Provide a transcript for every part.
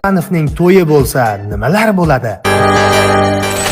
Anovning to'yi bo'lsa, nimalar bo'ladi?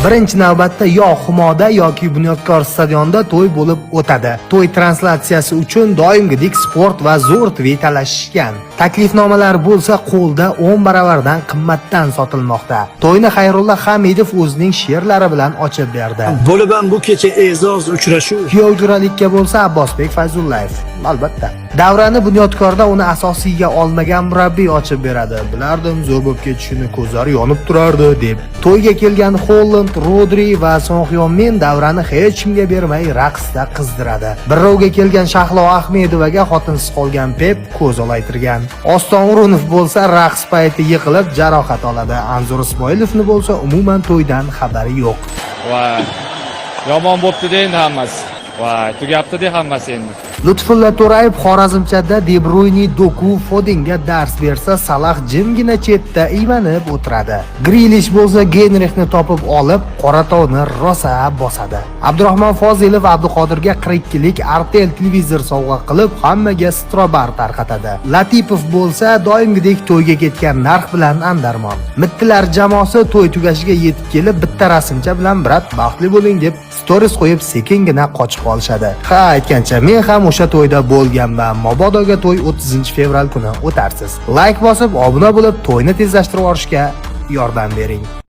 Birinchi navbatda yo Humoda yoki Bunyodkor stadionida to'y bo'lib o'tadi. To'y translyatsiyasi uchun doimgidek Sport va Zo'r TV talashishgan. Taklifnomalar bo'lsa qo'lda 10 baravardan qimmatdan sotilmoqda. To'yni Xayrulla Hamidov o'zining she'rlari bilan ochib berdi. Bo'lib ham bu kecha e'zoz uchrashuv. Kuyovjo'ralikka bo'lsa Abbosbek Fayzullayev, albatta. Davrani Bunyodkorda uni asosiyga olmagan murabbiy ochib beradi. Bilardim zo'r bo'lib ketishini, ko'zlari yonib turardi deb. To'yga kelgan Holland, Rodri va Son Hyon-min davrani hech kimga bermay raqsda qizdiradi. Birrovga kelgan Shahlo Ahmedovaga xotinsiz qolgan Pep ko'z olaytirgan. Oston O'runov bo'lsa raqs payti yiqilib jarohat oladi. Anzur Ismoilovni bo'lsa umuman to'ydan xabari yo'q. Voy. Yomon bo'pti-da endi hammasi. Voy, tugabdi-da hammasi endi. Lutfulla To'rayev Xorazmchada De Bruyne Doku Fodinga dars bersa, Salah jimgina chetda iymanib o'tiradi. Grilish bo'lsa Genrixni topib olib, Qoratovni rosa bosadi. Abdurahmon Fozilov Abduqodirga 42lik Artel televizor sovg'a qilib, hammaga Strobar tarqatadi. Latipov bo'lsa doimgidek to'yga ketgan narx bilan andarmon. Mittilar jamoasi to'y tugashiga yetib kelib, bitta rasmcha bilan Brat baxtli bo'ling deb stories qo'yib sekingina qochib qolishadi. Ha, aytgancha men ham o'sha to'yda bo'lganman. Mobodoga to'y 30-fevral kuni o'tarsiz. Like bosib, obuna bo'lib, to'yni tezlashtirib olishga yordam bering.